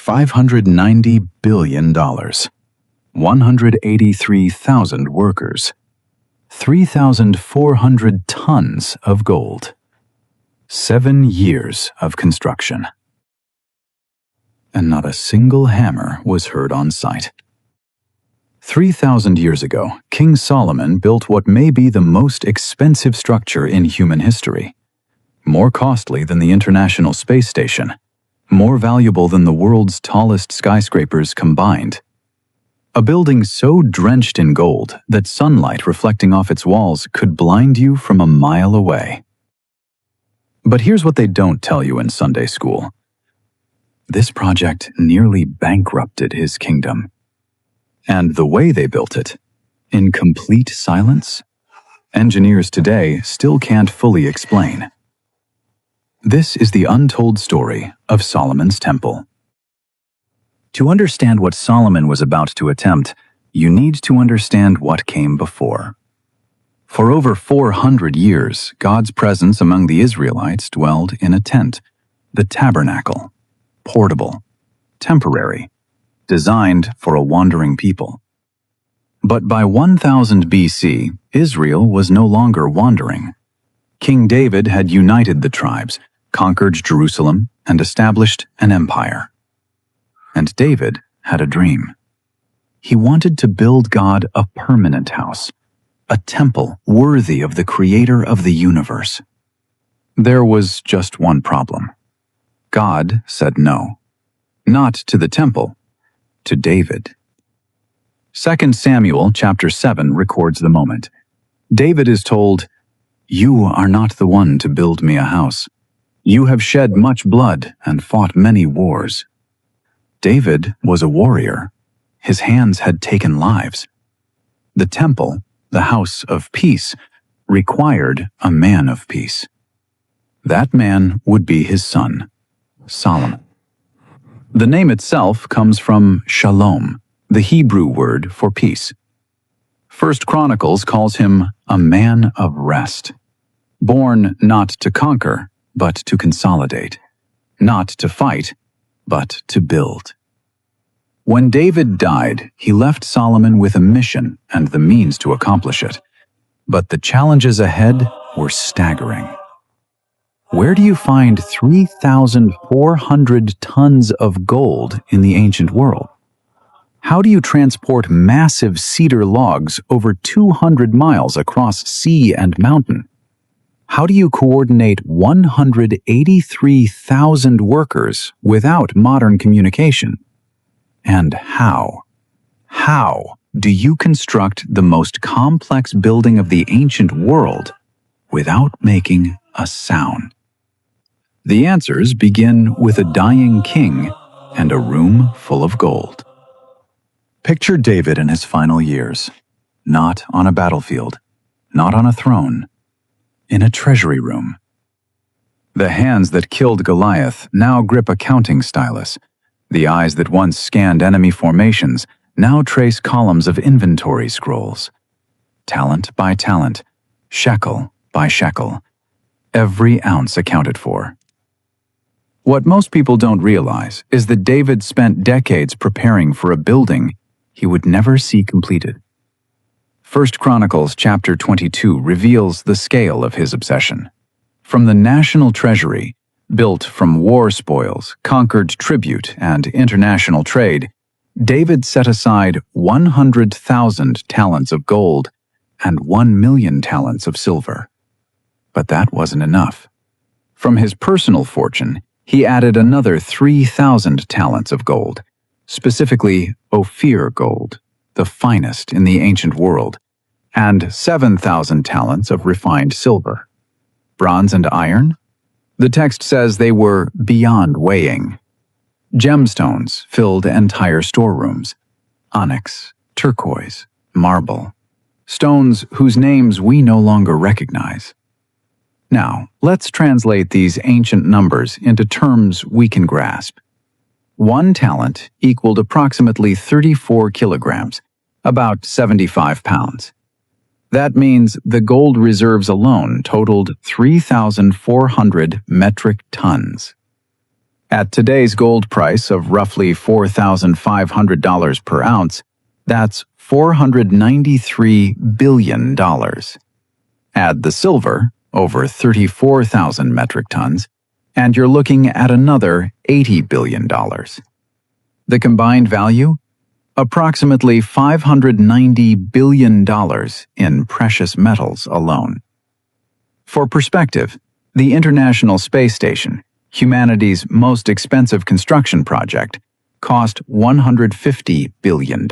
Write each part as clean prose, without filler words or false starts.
$590 billion, 183,000 workers, 3,400 tons of gold, 7 years of construction. And not a single hammer was heard on site. 3,000 years ago, King Solomon built what may be the most expensive structure in human history. More costly than the International Space Station, more valuable than the world's tallest skyscrapers combined. A building so drenched in gold that sunlight reflecting off its walls could blind you from a mile away. But here's what they don't tell you in Sunday school. This project nearly bankrupted his kingdom. And the way they built it, in complete silence, engineers today still can't fully explain. This is the untold story of Solomon's Temple. To understand what Solomon was about to attempt, you need to understand what came before. For over 400 years, God's presence among the Israelites dwelled in a tent, the tabernacle, portable, temporary, designed for a wandering people. But by 1000 BC, Israel was no longer wandering. King David had united the tribes, conquered Jerusalem, and established an empire. And David had a dream. He wanted to build God a permanent house, a temple worthy of the Creator of the universe. There was just one problem. God said no. Not to the temple, to David. 2 Samuel chapter 7 records the moment. David is told, "You are not the one to build me a house. You have shed much blood and fought many wars." David was a warrior. His hands had taken lives. The temple, the house of peace, required a man of peace. That man would be his son, Solomon. The name itself comes from shalom, the Hebrew word for peace. 1 Chronicles calls him a man of rest, born not to conquer, but to consolidate, not to fight, but to build. When David died, he left Solomon with a mission and the means to accomplish it. But the challenges ahead were staggering. Where do you find 3,400 tons of gold in the ancient world? How do you transport massive cedar logs over 200 miles across sea and mountain? How do you coordinate 183,000 workers without modern communication? And how do you construct the most complex building of the ancient world without making a sound? The answers begin with a dying king and a room full of gold. Picture David in his final years, not on a battlefield, not on a throne, in a treasury room. The hands that killed Goliath now grip a counting stylus. The eyes that once scanned enemy formations now trace columns of inventory scrolls. Talent by talent, shekel by shekel, every ounce accounted for. What most people don't realize is that David spent decades preparing for a building he would never see completed. 1 Chronicles chapter 22 reveals the scale of his obsession. From the national treasury, built from war spoils, conquered tribute, and international trade, David set aside 100,000 talents of gold and 1,000,000 talents of silver. But that wasn't enough. From his personal fortune, he added another 3,000 talents of gold, specifically Ophir gold, the finest in the ancient world, and 7,000 talents of refined silver. Bronze and iron? The text says they were beyond weighing. Gemstones filled entire storerooms. Onyx, turquoise, marble. Stones whose names we no longer recognize. Now, let's translate these ancient numbers into terms we can grasp. 1 talent equaled approximately 34 kilograms, about 75 pounds. That means the gold reserves alone totaled 3,400 metric tons. At today's gold price of roughly $4,500 per ounce, that's $493 billion. Add the silver, over 34,000 metric tons, and you're looking at another $80 billion. The combined value? Approximately $590 billion in precious metals alone. For perspective, the International Space Station, humanity's most expensive construction project, cost $150 billion.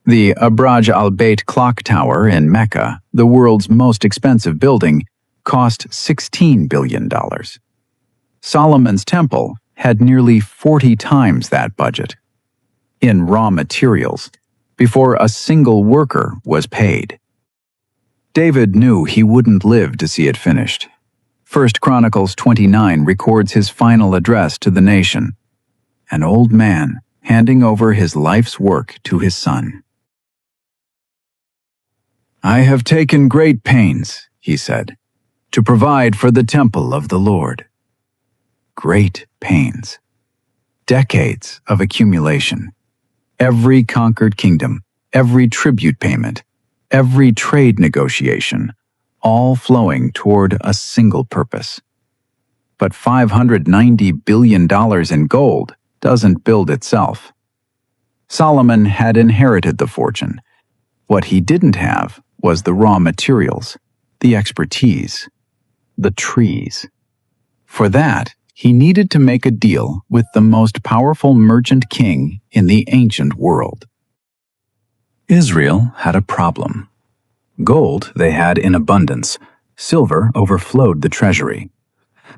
The Abraj al-Bait clock tower in Mecca, the world's most expensive building, cost $16 billion. Solomon's temple had nearly 40 times that budget. In raw materials, before a single worker was paid. David knew he wouldn't live to see it finished. 1 Chronicles 29 records his final address to the nation, an old man handing over his life's work to his son. "I have taken great pains," he said, "to provide for the temple of the Lord." Great pains. Decades of accumulation. Every conquered kingdom, every tribute payment, every trade negotiation, all flowing toward a single purpose. But $590 billion in gold doesn't build itself. Solomon had inherited the fortune. What he didn't have was the raw materials, the expertise, the trees. For that, he needed to make a deal with the most powerful merchant king in the ancient world. Israel had a problem. Gold they had in abundance, silver overflowed the treasury.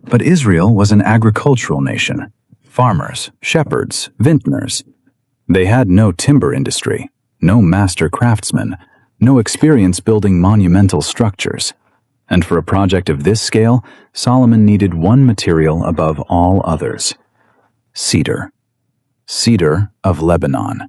But Israel was an agricultural nation. Farmers, shepherds, vintners. They had no timber industry, no master craftsmen, no experience building monumental structures. And for a project of this scale, Solomon needed one material above all others: cedar. Cedar of Lebanon.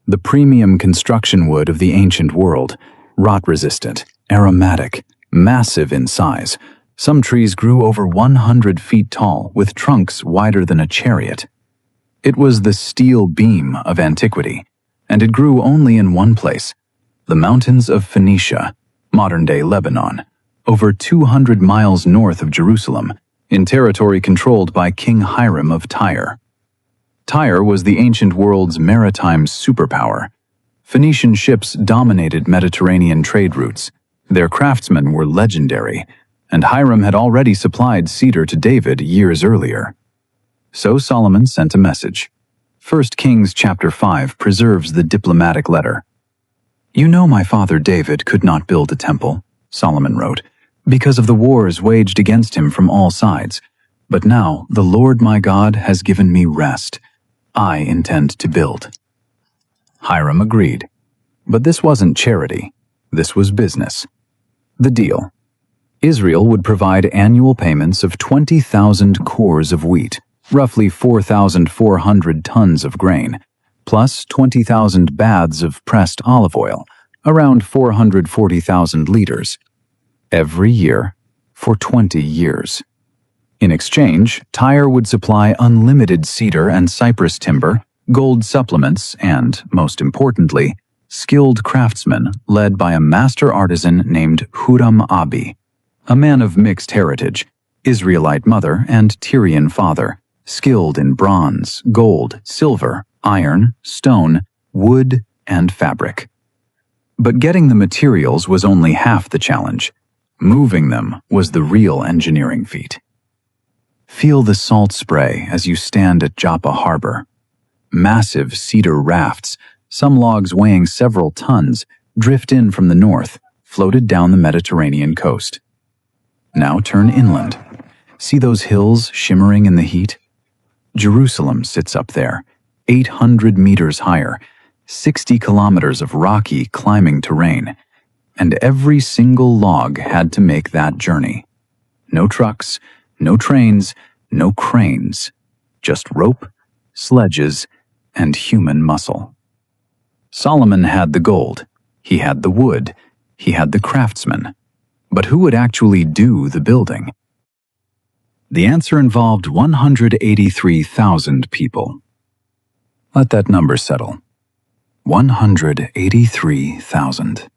The premium construction wood of the ancient world, rot-resistant, aromatic, massive in size. Some trees grew over 100 feet tall, with trunks wider than a chariot. It was the steel beam of antiquity, and it grew only in one place, the mountains of Phoenicia, modern-day Lebanon, over 200 miles north of Jerusalem, in territory controlled by King Hiram of Tyre. Tyre was the ancient world's maritime superpower. Phoenician ships dominated Mediterranean trade routes. Their craftsmen were legendary, and Hiram had already supplied cedar to David years earlier. So Solomon sent a message. 1 Kings chapter 5 preserves the diplomatic letter. "You know my father David could not build a temple," Solomon wrote, "because of the wars waged against him from all sides. But now the Lord my God has given me rest. I intend to build." Hiram agreed. But this wasn't charity. This was business. The deal. Israel would provide annual payments of 20,000 cores of wheat, roughly 4,400 tons of grain, plus 20,000 baths of pressed olive oil, around 440,000 liters, every year for 20 years. In exchange, Tyre would supply unlimited cedar and cypress timber, gold supplements, and, most importantly, skilled craftsmen led by a master artisan named Huram Abi, a man of mixed heritage, Israelite mother and Tyrian father, skilled in bronze, gold, silver, iron, stone, wood, and fabric. But getting the materials was only half the challenge. Moving them was the real engineering feat. Feel the salt spray as you stand at Joppa Harbor. Massive cedar rafts, some logs weighing several tons, drift in from the north, floated down the Mediterranean coast. Now turn inland. See those hills shimmering in the heat? Jerusalem sits up there, 800 meters higher, 60 kilometers of rocky, climbing terrain, and every single log had to make that journey. No trucks, no trains, no cranes, just rope, sledges, and human muscle. Solomon had the gold, he had the wood, he had the craftsmen, but who would actually do the building? The answer involved 183,000 people. Let that number settle. 183,000.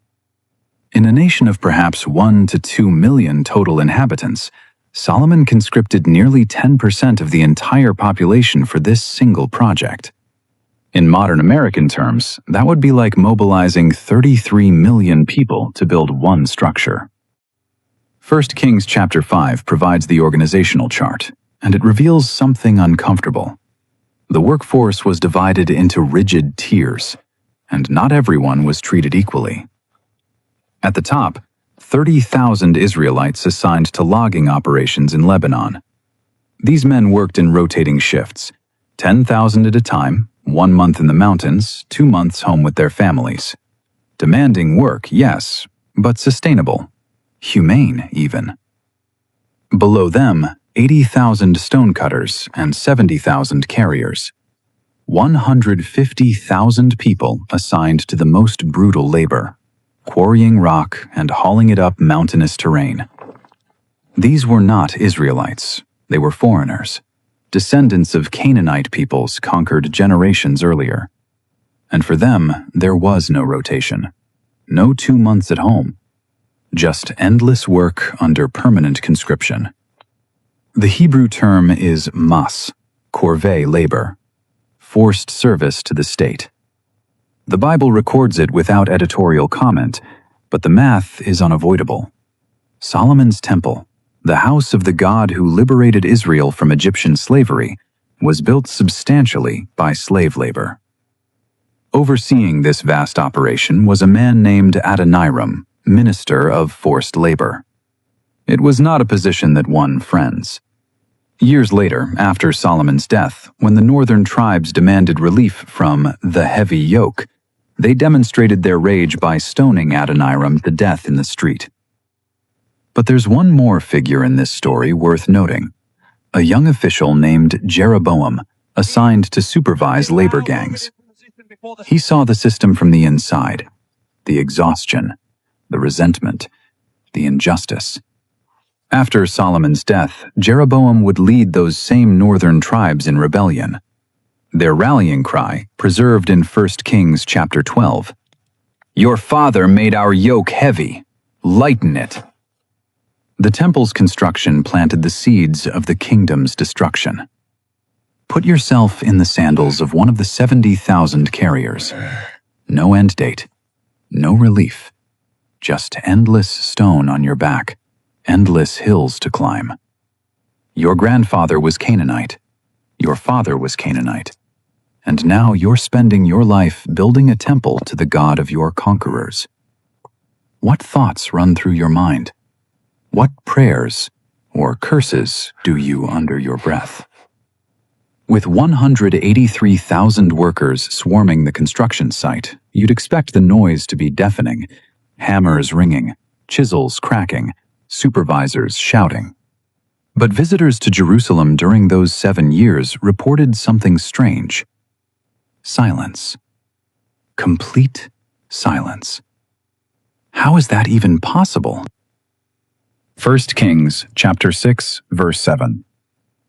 In a nation of perhaps 1 to 2 million total inhabitants, Solomon conscripted nearly 10% of the entire population for this single project. In modern American terms, that would be like mobilizing 33 million people to build one structure. 1 Kings chapter 5 provides the organizational chart, and it reveals something uncomfortable. The workforce was divided into rigid tiers, and not everyone was treated equally. At the top, 30,000 Israelites assigned to logging operations in Lebanon. These men worked in rotating shifts, 10,000 at a time, 1 month in the mountains, 2 months home with their families. Demanding work, yes, but sustainable. Humane, even. Below them, 80,000 stonecutters and 70,000 carriers. 150,000 people assigned to the most brutal labor, quarrying rock and hauling it up mountainous terrain. These were not Israelites, they were foreigners, descendants of Canaanite peoples conquered generations earlier. And for them, there was no rotation, no 2 months at home, just endless work under permanent conscription. The Hebrew term is mas, corvée labor, forced service to the state. The Bible records it without editorial comment, but the math is unavoidable. Solomon's temple, the house of the God who liberated Israel from Egyptian slavery, was built substantially by slave labor. Overseeing this vast operation was a man named Adoniram, minister of forced labor. It was not a position that won friends. Years later, after Solomon's death, when the northern tribes demanded relief from the heavy yoke, they demonstrated their rage by stoning Adoniram to death in the street. But there's one more figure in this story worth noting: a young official named Jeroboam, assigned to supervise labor gangs. He saw the system from the inside, the exhaustion, the resentment, the injustice. After Solomon's death, Jeroboam would lead those same northern tribes in rebellion. Their rallying cry, preserved in 1 Kings chapter 12, "Your father made our yoke heavy. Lighten it." The temple's construction planted the seeds of the kingdom's destruction. Put yourself in the sandals of one of the 70,000 carriers. No end date, no relief, just endless stone on your back, endless hills to climb. Your grandfather was Canaanite. Your father was Canaanite. And now you're spending your life building a temple to the God of your conquerors. What thoughts run through your mind? What prayers or curses do you under your breath? With 183,000 workers swarming the construction site, you'd expect the noise to be deafening, hammers ringing, chisels cracking, supervisors shouting. But visitors to Jerusalem during those 7 years reported something strange. Silence. Complete silence. How is that even possible? 1 Kings chapter 6, verse 7.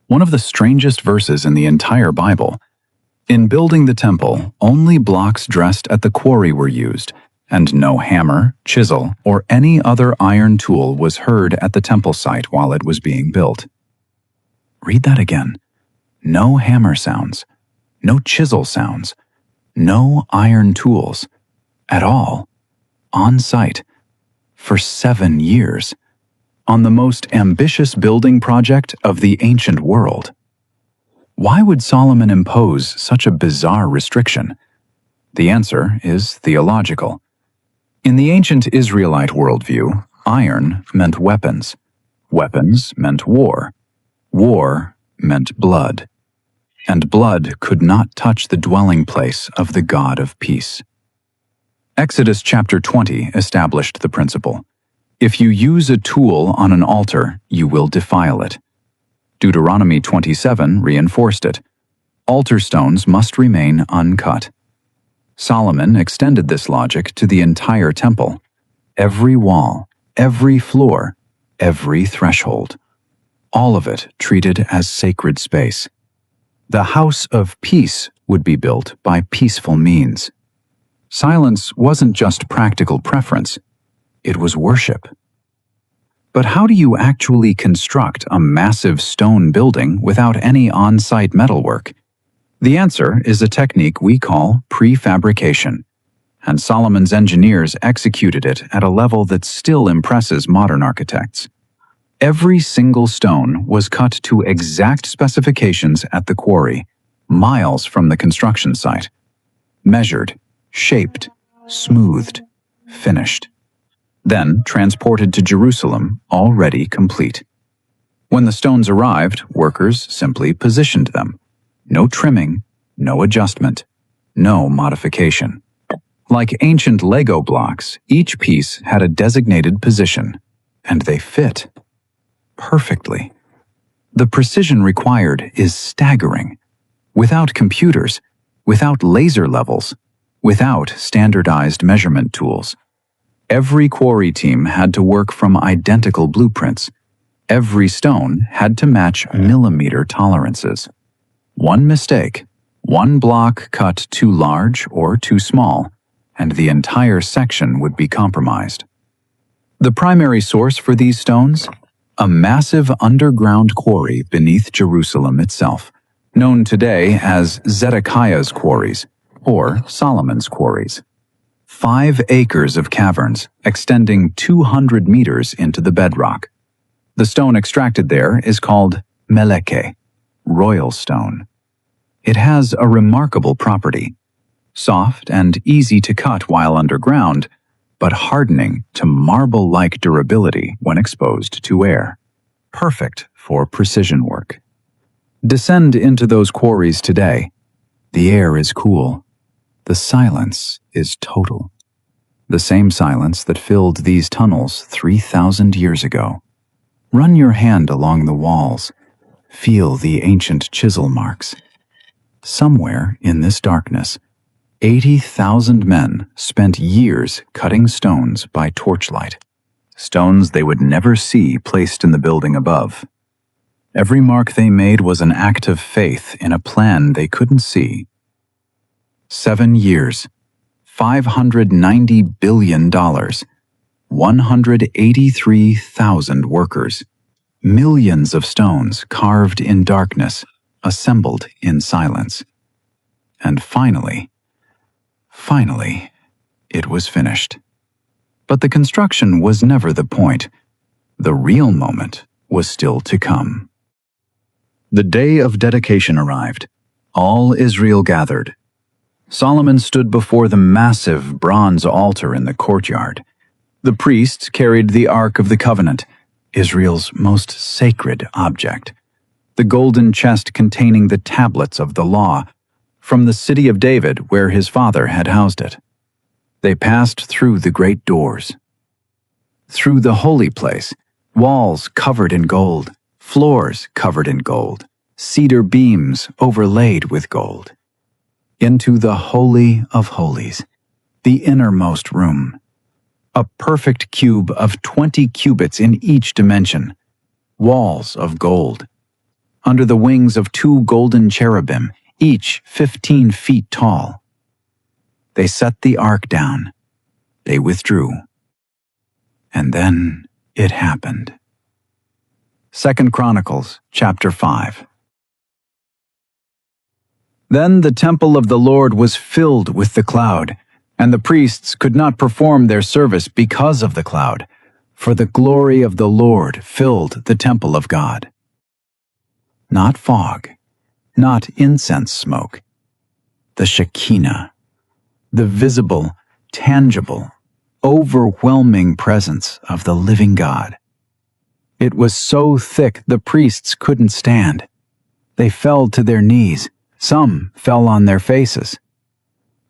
One of the strangest verses in the entire Bible. In building the temple, only blocks dressed at the quarry were used, and no hammer, chisel, or any other iron tool was heard at the temple site while it was being built. Read that again. No hammer sounds, no chisel sounds, no iron tools, at all, on site, for 7 years, on the most ambitious building project of the ancient world. Why would Solomon impose such a bizarre restriction? The answer is theological. In the ancient Israelite worldview, iron meant weapons. Weapons meant war. War meant blood. And blood could not touch the dwelling place of the God of peace. Exodus chapter 20 established the principle. If you use a tool on an altar, you will defile it. Deuteronomy 27 reinforced it. Altar stones must remain uncut. Solomon extended this logic to the entire temple. Every wall, every floor, every threshold. all of it treated as sacred space. The house of peace would be built by peaceful means. Silence wasn't just practical preference, it was worship. But how do you actually construct a massive stone building without any on-site metalwork? The answer is a technique we call prefabrication, and Solomon's engineers executed it at a level that still impresses modern architects. Every single stone was cut to exact specifications at the quarry, miles from the construction site. Measured, shaped, smoothed, finished. Then transported to Jerusalem, already complete. When the stones arrived, workers simply positioned them. No trimming, no adjustment, no modification. Like ancient Lego blocks, each piece had a designated position, and they fit perfectly. The precision required is staggering. Without computers, without laser levels, without standardized measurement tools. Every quarry team had to work from identical blueprints. Every stone had to match millimeter tolerances. One mistake, one block cut too large or too small, and the entire section would be compromised. The primary source for these stones? A massive underground quarry beneath Jerusalem itself, known today as Zedekiah's quarries, or Solomon's quarries. 5 acres of caverns, extending 200 meters into the bedrock. The stone extracted there is called meleke, royal stone. It has a remarkable property. Soft and easy to cut while underground, but hardening to marble-like durability when exposed to air. Perfect for precision work. Descend into those quarries today. The air is cool. The silence is total. The same silence that filled these tunnels 3,000 years ago. Run your hand along the walls. Feel the ancient chisel marks. Somewhere in this darkness, 80,000 men spent years cutting stones by torchlight. Stones they would never see placed in the building above. Every mark they made was an act of faith in a plan they couldn't see. 7 years, $590 billion, 183,000 workers, millions of stones carved in darkness, assembled in silence. And finally, it was finished. But the construction was never the point. The real moment was still to come. The day of dedication arrived. All Israel gathered. Solomon stood before the massive bronze altar in the courtyard. The priests carried the Ark of the Covenant, Israel's most sacred object, the golden chest containing the tablets of the law, from the city of David where his father had housed it. They passed through the great doors. Through the holy place, walls covered in gold, floors covered in gold, cedar beams overlaid with gold. Into the Holy of Holies, the innermost room. A perfect cube of 20 cubits in each dimension. Walls of gold. Under the wings of 2 golden cherubim, each 15 feet tall. They set the ark down. They withdrew. And then it happened. 2 Chronicles, chapter 5. Then the temple of the Lord was filled with the cloud, and the priests could not perform their service because of the cloud, for the glory of the Lord filled the temple of God. Not fog, not incense smoke. The Shekinah, the visible, tangible, overwhelming presence of the living God. It was so thick the priests couldn't stand. They fell to their knees. Some fell on their faces.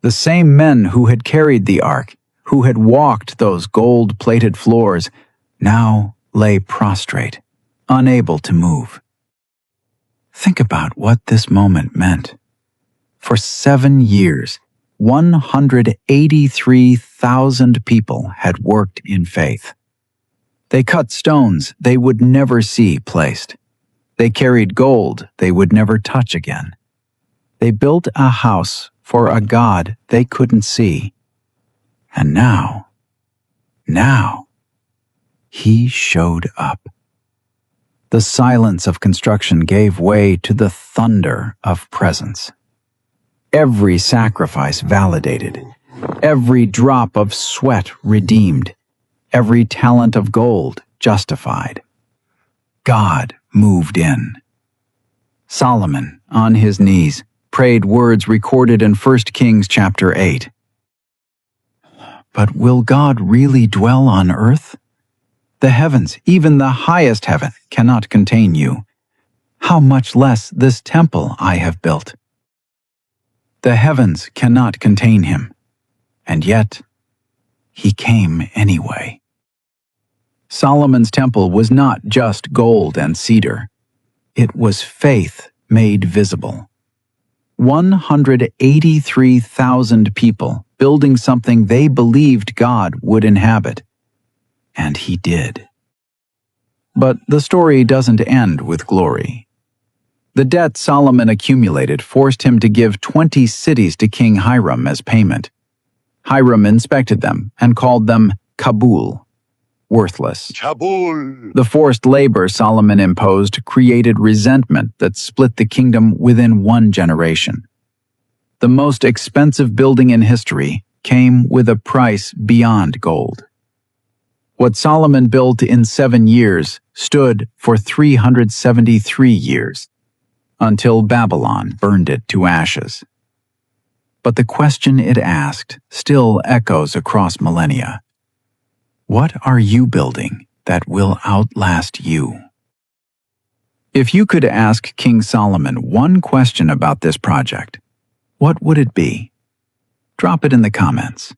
The same men who had carried the ark, who had walked those gold-plated floors, now lay prostrate, unable to move. Think about what this moment meant. For 7 years, 183,000 people had worked in faith. They cut stones they would never see placed. They carried gold they would never touch again. They built a house for a God they couldn't see. And now, he showed up. The silence of construction gave way to the thunder of presence. Every sacrifice validated, every drop of sweat redeemed, every talent of gold justified. God moved in. Solomon, on his knees, prayed words recorded in 1 Kings chapter 8. But will God really dwell on earth? The heavens, even the highest heaven, cannot contain you. How much less this temple I have built? The heavens cannot contain him, and yet he came anyway. Solomon's temple was not just gold and cedar. It was faith made visible. 183,000 people building something they believed God would inhabit. And he did. But the story doesn't end with glory. The debt Solomon accumulated forced him to give 20 cities to King Hiram as payment. Hiram inspected them and called them Kabul, worthless. Kabul. The forced labor Solomon imposed created resentment that split the kingdom within one generation. The most expensive building in history came with a price beyond gold. What Solomon built in 7 years stood for 373 years, until Babylon burned it to ashes. But the question it asked still echoes across millennia. What are you building that will outlast you? If you could ask King Solomon one question about this project, what would it be? Drop it in the comments.